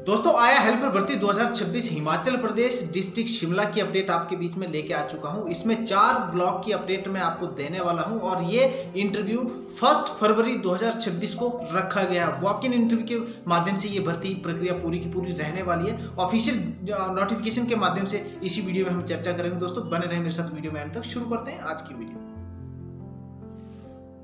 दोस्तों आया हेल्पर भर्ती 2026 हिमाचल प्रदेश डिस्ट्रिक्ट शिमला की अपडेट आपके बीच में लेके आ चुका हूं। इसमें 4 ब्लॉक की अपडेट मैं आपको देने वाला हूं और ये इंटरव्यू 1 फरवरी 2026 को रखा गया। वॉक इन इंटरव्यू के माध्यम से ये भर्ती प्रक्रिया पूरी की पूरी रहने वाली है। ऑफिशियल नोटिफिकेशन के माध्यम से इसी वीडियो में हम चर्चा करेंगे। दोस्तों बने रहे मेरे साथ वीडियो में एंड तक। शुरू करते हैं आज की वीडियो।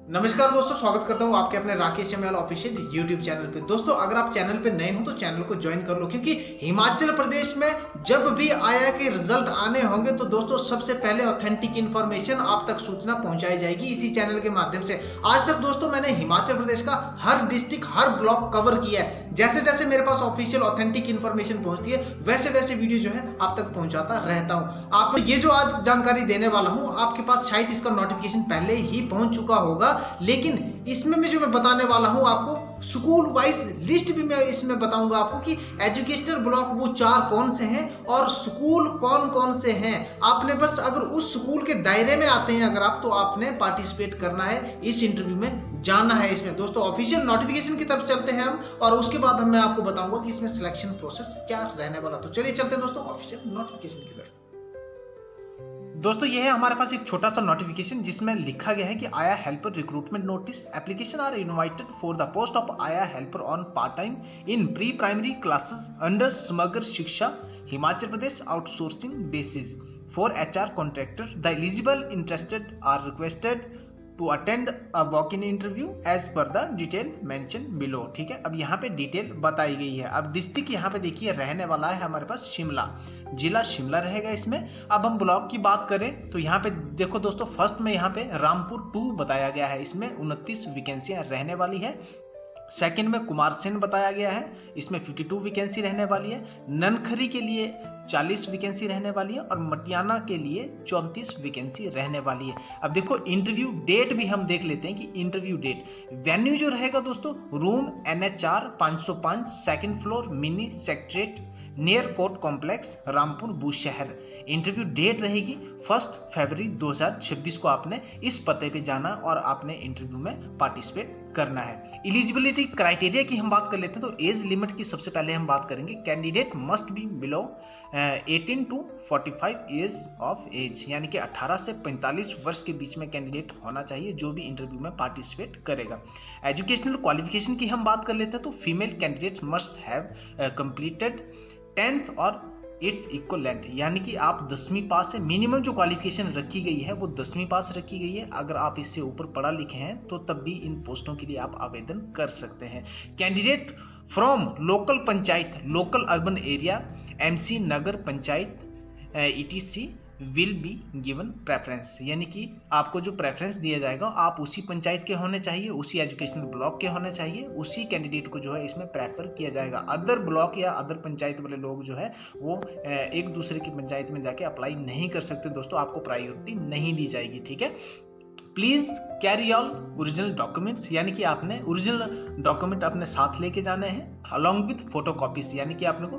नमस्कार दोस्तों, स्वागत करता हूं आपके अपने Rakesh ML official YouTube channel पे। दोस्तों अगर आप चैनल पे नए हो तो चैनल को ज्वाइन कर लो, क्योंकि हिमाचल प्रदेश में जब भी आया के रिजल्ट आने होंगे तो दोस्तों सबसे पहले ऑथेंटिक इंफॉर्मेशन आप तक सूचना पहुंचाई जाएगी इसी चैनल के माध्यम से। आज तक दोस्तों मैंने हिमाचल प्रदेश का हर डिस्ट्रिक्ट हर ब्लॉक कवर किया है। जैसे जैसे मेरे पास ऑफिशियल ऑथेंटिक इंफॉर्मेशन पहुंचती है वैसे वैसे वीडियो जो है आप तक पहुंचाता रहता हूं। आप ये जो आज जानकारी देने वाला हूं आपके पास शायद इसका नोटिफिकेशन पहले ही पहुंच चुका होगा, लेकिन इसमें मैं जो मैं बताने वाला हूं आपको स्कूल वाइज लिस्ट भी मैं इसमें बताऊंगा आपको कि एजुकेशनल ब्लॉक वो 4 कौन से हैं और स्कूल कौन कौन से हैं। आपने बस अगर उस स्कूल के दायरे में आते हैं अगर आप, तो आपने पार्टिसिपेट करना है, इस इंटरव्यू में जाना है। इसमें दोस्तों ऑफिशियल नोटिफिकेशन की तरफ चलते हैं हम और उसके बाद मैं आपको बताऊंगा कि इसमें सिलेक्शन प्रोसेस क्या रहने वाला। तो चलिए चलते हैं दोस्तों ऑफिशियल नोटिफिकेशन की तरफ। दोस्तों यह है हमारे पास एक छोटा सा नोटिफिकेशन जिसमें लिखा गया है कि आया helper recruitment notice application are invited for the post of आया helper on part time in pre primary classes under Samagra Shiksha Himachal Pradesh outsourcing basis for HR contractor. The eligible interested are requested to attend a walk in interview as per the detail mention below. ठीक है, अब यहाँ पे detail बताई गई है। अब district यहाँ पे देखिए रहने वाला है हमारे पास शिमला, जिला शिमला रहेगा इसमें। अब हम ब्लॉक की बात करें तो यहाँ पे देखो दोस्तों फर्स्ट में यहाँ पे रामपुर 2 बताया गया है, इसमें 29 वैकेंसियां रहने वाली है। सेकंड में कुमारसेन बताया गया है, इसमें 52 वैकेंसी रहने वाली है। ननखरी के लिए 40 वैकेंसी रहने वाली है और मटियाना के लिए 34 वैकेंसी रहने वाली है। अब देखो इंटरव्यू डेट भी हम देख लेते हैं कि इंटरव्यू डेट वेन्यू जो रहेगा दोस्तों room NH4 505 second floor mini secretariat near court complex Rampur Bushahr. Interview date रहेगी 1 फरवरी 2026 को। आपने इस पते पे जाना और आपने इंटरव्यू में पार्टिसिपेट करना है। एलिजिबिलिटी क्राइटेरिया की हम बात कर लेते हैं तो एज लिमिट की सबसे पहले हम बात करेंगे। Candidate must be below 18 to 45 years of age, यानी कि 18 से 45 वर्ष के बीच में कैंडिडेट होना चाहिए जो भी इंटरव्यू में पार्टिसिपेट करेगा। एजुकेशनल क्वालिफिकेशन की हम बात कर लेते हैं तो female candidate must have completed 10th और इट्स इक्वलेंट, यानी कि आप 10वीं पास है। मिनिमम जो क्वालिफिकेशन रखी गई है वो 10वीं पास रखी गई है। अगर आप इससे ऊपर पढ़ा लिखे हैं तो तब भी इन पोस्टों के लिए आप आवेदन कर सकते हैं। Candidate from local panchayat local urban area MC Nagar panchayat ETC will be given preference, यानी कि आपको जो प्रेफरेंस दिया जाएगा आप उसी पंचायत के होने चाहिए, उसी एजुकेशनल ब्लॉक के होने चाहिए, उसी कैंडिडेट को जो है इसमें प्रेफर किया जाएगा। अदर ब्लॉक या अदर पंचायत वाले लोग जो है वो एक दूसरे की पंचायत में जाके अप्लाई नहीं कर सकते दोस्तों, आपको प्रायोरिटी नहीं दी जाएगी। ठीक है, please carry all original documents, यानी कि आपने ओरिजिनल डॉक्यूमेंट अपने साथ लेके जाने हैं अलॉन्ग विथ फोटो कॉपीज, यानी कि आपने को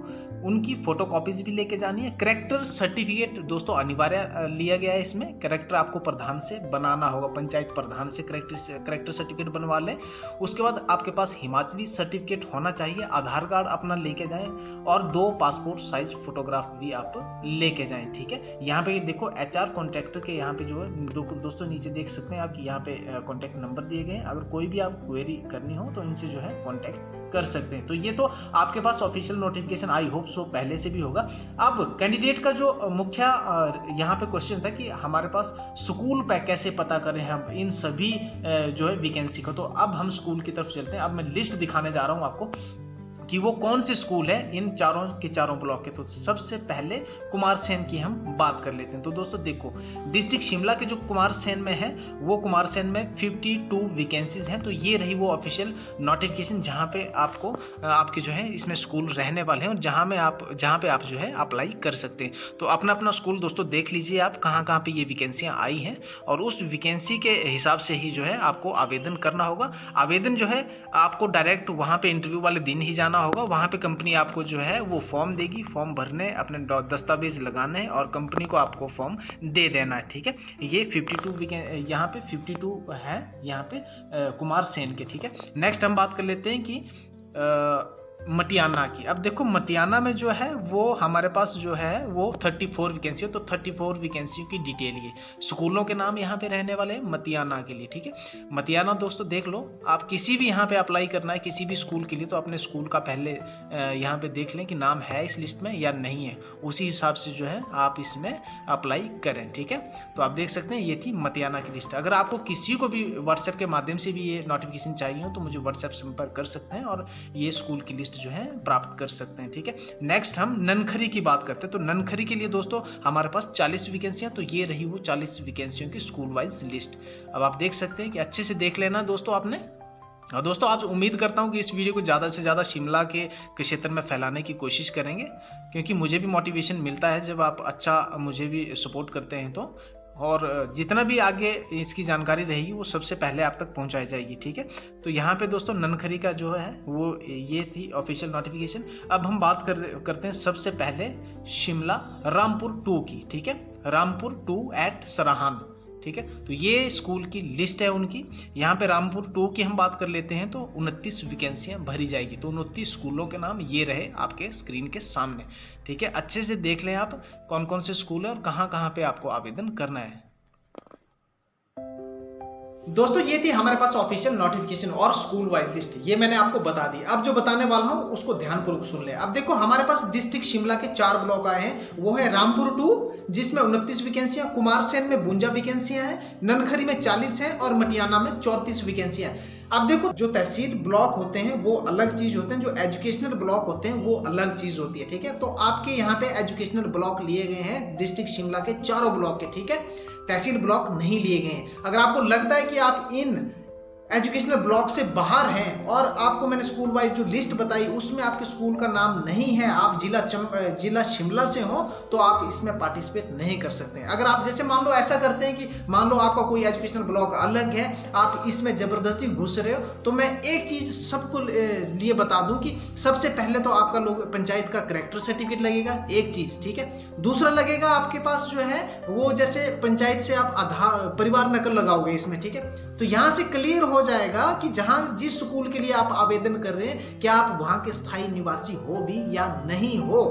उनकी फोटो कॉपीज भी लेके जानी है। करेक्टर सर्टिफिकेट दोस्तों अनिवार्य लिया गया है इसमें। करेक्टर आपको प्रधान से बनाना होगा, पंचायत प्रधान से करेक्टर सर्टिफिकेट बनवा लें। उसके बाद आपके पास हिमाचली सर्टिफिकेट होना चाहिए, आधार कार्ड अपना लेके जाएं और 2 पासपोर्ट साइज फोटोग्राफ भी आप लेके जाएं। ठीक है, यहाँ पे देखो HR कॉन्ट्रैक्टर के यहाँ पे जो है दोस्तों नीचे देख सकते हैं आप यहाँ पे कॉन्टैक्ट नंबर दिए गए हैं। अगर कोई भी आप क्वेरी करनी हो तो इनसे जो है कॉन्टैक्ट कर सकते हैं। तो ये तो आपके पास official notification I hope so पहले से भी होगा। अब कैंडिडेट का जो मुख्य यहाँ पे क्वेश्चन था कि हमारे पास स्कूल पे कैसे पता करें हम इन सभी जो है वैकेंसी को। तो अब हम स्कूल की तरफ चलते हैं। अब मैं लिस्ट दिखाने जा रहा हूँ आपको कि वो कौन से स्कूल है इन चारों के चारों ब्लॉक के। तो सबसे पहले कुमारसेन की हम बात कर लेते हैं। तो दोस्तों देखो डिस्ट्रिक्ट शिमला के जो कुमारसेन में है वो कुमारसेन में 52 वैकेंसीज हैं। तो ये रही वो ऑफिशियल नोटिफिकेशन जहाँ पे आपको आपके जो है इसमें स्कूल रहने वाले हैं और जहाँ पे आप जो है अप्लाई कर सकते हैं। तो अपना अपना स्कूल दोस्तों देख लीजिए आप कहाँ कहाँ पे ये वैकेंसियाँ आई हैं और उस वैकेंसी के हिसाब से ही जो है आपको आवेदन करना होगा। आवेदन जो है आपको डायरेक्ट वहाँ पे इंटरव्यू वाले दिन ही जाना होगा। वहाँ पे कंपनी आपको जो है वो फॉर्म देगी, फॉर्म भरने, अपने दस्तावेज लगाने हैं और कंपनी को आपको फॉर्म दे देना है। ठीक है, ये 52 यहाँ पे 52 है यहाँ पे कुमारसेन के। ठीक है, नेक्स्ट हम बात कर लेते हैं कि मटियाना की। अब देखो मटियाना में जो है वो हमारे पास जो है वो 34 वैकेंसी है, तो 34 वैकेंसियों की डिटेल ये स्कूलों के नाम यहाँ पे रहने वाले हैं मटियाना के लिए, ठीक है। मटियाना दोस्तों देख लो, आप किसी भी यहाँ पे अप्लाई करना है किसी भी स्कूल के लिए तो अपने स्कूल का पहले यहाँ पे देख लें कि नाम है इस लिस्ट में या नहीं है, उसी हिसाब से जो है आप इसमें अप्लाई करें, ठीक है। तो आप देख सकते हैं ये थी मटियाना की लिस्ट। अगर आपको किसी को भी व्हाट्सएप के माध्यम से भी ये नोटिफिकेशन चाहिए हो तो मुझे व्हाट्सएप संपर्क कर सकते हैं और ये स्कूल की लिस्ट जो है प्राप्त कर सकते हैं, ठीक है। नेक्स्ट हम ननखरी की बात करते हैं। तो ननखरी के लिए दोस्तों हमारे पास 40 वैकेंसियां, तो ये रही वो 40 वैकेंसियों की स्कूल वाइज लिस्ट। अब आप देख सकते हैं कि अच्छे से देख लेना दोस्तों आपने। और दोस्तों आप उम्मीद करता हूं कि इस वीडियो को ज़्यादा से ज़्यादा शिमला के क्षेत्र में फैलाने की कोशिश करेंगे, क्योंकि मुझे भी मोटिवेशन मिलता है जब आप अच्छा मुझे भी सपोर्ट करते हैं तो, और जितना भी आगे इसकी जानकारी रहेगी वो सबसे पहले आप तक पहुंचाई जाएगी, ठीक है। तो यहाँ पे दोस्तों ननखरी का जो है वो ये थी ऑफिशियल नोटिफिकेशन। अब हम बात करते हैं सबसे पहले शिमला रामपुर 2 की, ठीक है। रामपुर 2 एट सराहान, ठीक है। तो ये स्कूल की लिस्ट है उनकी। यहाँ पे रामपुर 2 की हम बात कर लेते हैं तो 29 वैकेंसियाँ भरी जाएगी। तो 29 स्कूलों के नाम ये रहे आपके स्क्रीन के सामने, ठीक है। अच्छे से देख लें आप कौन कौन से स्कूल है और कहाँ कहाँ पे आपको आवेदन करना है। दोस्तों ये थी हमारे पास ऑफिशियल नोटिफिकेशन और स्कूल वाइज लिस्ट, ये मैंने आपको बता दी। अब जो बताने वाला हूं उसको ध्यानपूर्वक सुन ले। अब देखो हमारे पास डिस्ट्रिक्ट शिमला के 4 ब्लॉक आए हैं, वो है रामपुर 2 जिसमें 29 वैकेंसियां, कुमारसेन में 52 वैकेंसियां हैं, ननखरी में 40 हैं और मटियाना में 34 वैकेंसियां हैं। अब देखो जो तहसील ब्लॉक होते हैं वो अलग चीज होते हैं, जो एजुकेशनल ब्लॉक होते हैं वो अलग चीज होती है, ठीक है। तो आपके यहाँ पे एजुकेशनल ब्लॉक लिए गए हैं डिस्ट्रिक्ट शिमला के चारों ब्लॉक के, ठीक है। तहसील ब्लॉक नहीं लिए गए हैं। अगर आपको लगता है कि आप इन एजुकेशनल ब्लॉक से बाहर हैं और आपको मैंने स्कूल वाइज जो लिस्ट बताई उसमें आपके स्कूल का नाम नहीं है, आप जिला शिमला से हो, तो आप इसमें पार्टिसिपेट नहीं कर सकते हैं। अगर आप जैसे मान लो ऐसा करते हैं कि मान लो आपका कोई एजुकेशनल ब्लॉक अलग है, आप इसमें जबरदस्ती घुस रहे हो, तो मैं एक चीज सबको लिए बता दूं कि सबसे पहले तो आपका लोग पंचायत का कैरेक्टर सर्टिफिकेट लगेगा, एक चीज, ठीक है। दूसरा लगेगा आपके पास जो है वो जैसे पंचायत से आप आधार परिवार नकल लगाओगे इसमें, ठीक है। तो यहां से क्लियर हो जाएगा कि जहां जिस स्कूल के लिए आप आवेदन कर रहे हैं क्या आप वहां के स्थायी निवासी हो भी या नहीं हो,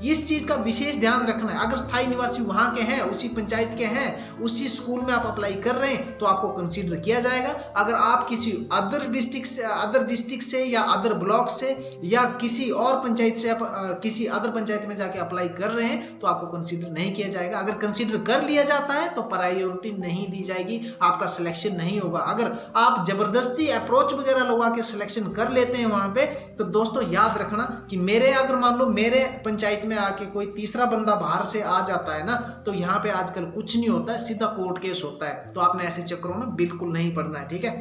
इस चीज का विशेष ध्यान रखना है। अगर स्थायी निवासी वहां के हैं, उसी पंचायत के हैं, उसी स्कूल में आप अप्लाई कर रहे हैं तो आपको कंसीडर किया जाएगा। अगर आप किसी अदर डिस्ट्रिक्ट से या अदर ब्लॉक से या किसी और पंचायत से आप किसी अदर पंचायत में जाके अप्लाई कर रहे हैं तो आपको कंसीडर नहीं किया जाएगा। अगर कंसीडर कर लिया जाता है तो प्रायोरिटी नहीं दी जाएगी, आपका सिलेक्शन नहीं होगा। अगर आप जबरदस्ती अप्रोच वगैरह लगा के सिलेक्शन कर लेते हैं वहां पे, तो दोस्तों याद रखना कि अगर मान लो मेरे पंचायत में आके कोई तीसरा बंदा बाहर से आ जाता है ना, तो यहाँ पे आजकल कुछ नहीं होता है, सीधा कोर्ट केस होता है। तो आपने ऐसे चक्करों में बिल्कुल नहीं पड़ना है, ठीक है।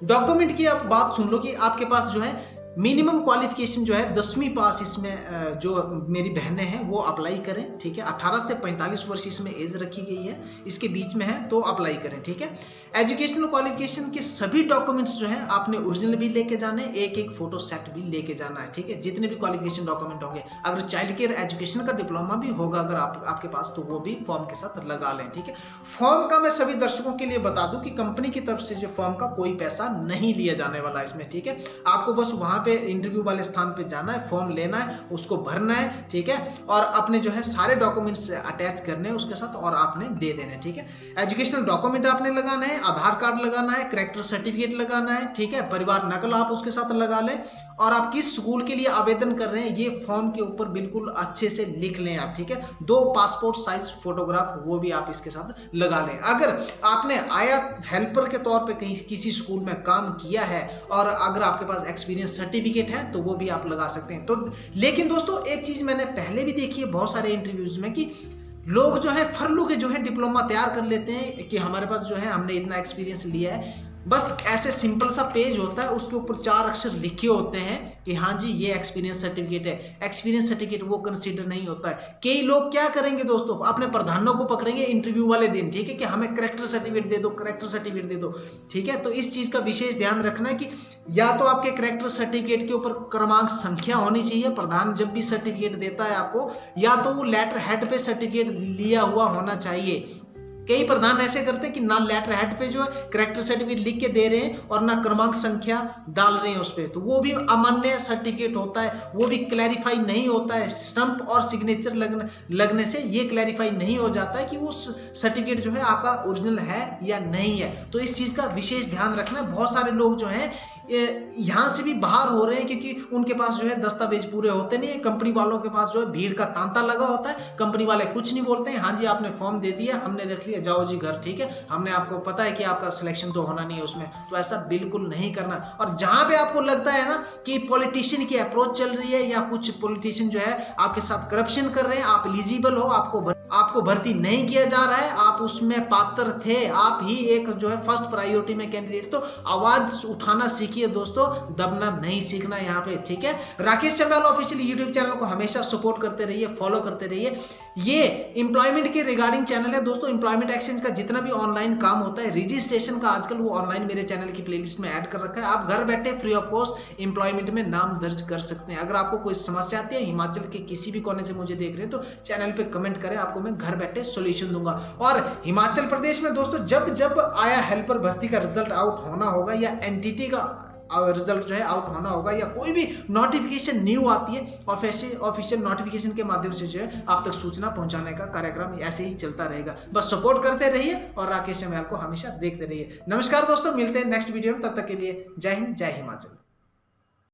डॉक्यूमेंट की आप बात सुन लो कि आपके पास जो है मिनिमम क्वालिफिकेशन जो है 10वीं पास, इसमें जो मेरी बहनें हैं वो अप्लाई करें, ठीक है। 18 से 45 वर्ष इसमें एज रखी गई है, इसके बीच में है तो अप्लाई करें, ठीक है। एजुकेशनल क्वालिफिकेशन के सभी डॉक्यूमेंट्स जो हैं आपने ओरिजिनल भी लेके जाने, एक फोटो सेट भी लेके जाना है, ठीक है। जितने भी क्वालिफिकेशन डॉक्यूमेंट होंगे, अगर चाइल्ड केयर एजुकेशन का डिप्लोमा भी होगा अगर आपके पास, तो वो भी फॉर्म के साथ लगा लें, ठीक है। फॉर्म का मैं सभी दर्शकों के लिए बता दूं कि कंपनी की तरफ से जो फॉर्म का कोई पैसा नहीं लिया जाने वाला इसमें, ठीक है। आपको बस वहां पे इंटरव्यू वाले स्थान पे जाना है, फॉर्म लेना है, उसको भरना है, ठीक है। और अपने जो है सारे डॉक्यूमेंट्स अटैच करने हैं उसके साथ और आपने दे देने, ठीक है। एजुकेशनल डॉक्यूमेंट आपने लगाना है, आधार कार्ड लगाना है, कैरेक्टर सर्टिफिकेट लगाना है, ठीक है। परिवार नकल आप उसके साथ लगा लें और आप किस स्कूल के लिए आवेदन कर रहे हैं ये फॉर्म के ऊपर बिल्कुल अच्छे से लिख लें आप, ठीक है। 2 पासपोर्ट साइज फोटोग्राफ वो भी आप इसके साथ लगा लें। अगर आपने आया हेल्पर के तौर पे कहीं किसी स्कूल में काम किया है और अगर आपके पास एक्सपीरियंस सर्टिफिकेट है तो वो भी आप लगा सकते हैं। तो लेकिन दोस्तों एक चीज मैंने पहले भी देखी है बहुत सारे इंटरव्यूज में कि लोग जो है फर्लू के जो है डिप्लोमा तैयार कर लेते हैं कि हमारे पास जो है हमने इतना एक्सपीरियंस लिया है, बस ऐसे सिंपल सा पेज होता है उसके ऊपर 4 अक्षर लिखे होते हैं कि हाँ जी ये एक्सपीरियंस सर्टिफिकेट है। एक्सपीरियंस सर्टिफिकेट वो कंसीडर नहीं होता है। कई लोग क्या करेंगे दोस्तों, अपने प्रधानों को पकड़ेंगे इंटरव्यू वाले दिन, ठीक है, कि हमें कैरेक्टर सर्टिफिकेट दे दो, कैरेक्टर सर्टिफिकेट दे दो, ठीक है। तो इस चीज का विशेष ध्यान रखना है कि या तो आपके कैरेक्टर सर्टिफिकेट के ऊपर क्रमांक संख्या होनी चाहिए, प्रधान जब भी सर्टिफिकेट देता है आपको, या तो वो लेटर हेड पे सर्टिफिकेट लिया हुआ होना चाहिए, कई प्रधान ऐसे करते हैं कि ना लेटर हेड पे जो है कैरेक्टर सर्टिफिकेट लिख के दे रहे हैं और ना क्रमांक संख्या डाल रहे हैं उस पर, तो वो भी अमान्य सर्टिफिकेट होता है, वो भी क्लैरिफाई नहीं होता है। स्टंप और सिग्नेचर लगने से ये क्लैरिफाई नहीं हो जाता है कि वो सर्टिफिकेट जो है आपका ओरिजिनल है या नहीं है। तो इस चीज का विशेष ध्यान रखना। बहुत सारे लोग जो है यहाँ से भी बाहर हो रहे हैं क्योंकि उनके पास जो है दस्तावेज पूरे होते नहीं है। कंपनी वालों के पास जो है भीड़ का तांता लगा होता है, कंपनी वाले कुछ नहीं बोलते हैं, हाँ जी आपने फॉर्म दे दिया, हमने रख लिया, जाओ जी घर, ठीक है, हमने आपको पता है कि आपका सिलेक्शन तो होना नहीं है उसमें। तो ऐसा बिल्कुल नहीं करना। और जहां पे आपको लगता है ना कि पॉलिटिशियन की अप्रोच चल रही है या कुछ पॉलिटिशियन जो है आपके साथ करप्शन कर रहे हैं, आप एलिजिबल हो, आपको भर्ती नहीं किया जा रहा है, आप उसमें पात्र थे, आप ही एक जो है फर्स्ट प्रायोरिटी में कैंडिडेट, तो आवाज उठाना सीखिए दोस्तों, दबना नहीं सीखना यहाँ पे, ठीक है। राकेश चंबेल ऑफिशियल यूट्यूब चैनल को हमेशा सपोर्ट करते रहिए, फॉलो करते रहिए। ये एम्प्लॉयमेंट के रिगार्डिंग चैनल है दोस्तों। एम्प्लॉयमेंट एक्सचेंज का जितना भी ऑनलाइन काम होता है, रजिस्ट्रेशन का आजकल वो ऑनलाइन मेरे चैनल की प्लेलिस्ट में ऐड कर रखा है। आप घर बैठे फ्री ऑफ कॉस्ट एम्प्लॉयमेंट में नाम दर्ज कर सकते हैं। अगर आपको कोई समस्या आती है, हिमाचल के किसी भी कोने से मुझे देख रहे हैं, तो चैनल पे कमेंट करें, आपको मैं घर बैठे सॉल्यूशन दूंगा। और हिमाचल प्रदेश में दोस्तों जब आया हेल्पर भर्ती का रिजल्ट आउट होना होगा या एनटीटी का रिजल्ट जो है आउट होना होगा या कोई भी नोटिफिकेशन न्यू आती है, ऑफिशियल नोटिफिकेशन के माध्यम से जो है आप तक सूचना पहुंचाने का कार्यक्रम ऐसे ही चलता रहेगा। बस सपोर्ट करते रहिए और राकेश चंबेल को हमेशा देखते रहिए। नमस्कार दोस्तों, मिलते हैं नेक्स्ट वीडियो में, तब तक के लिए जय हिंद, जय हिमाचल।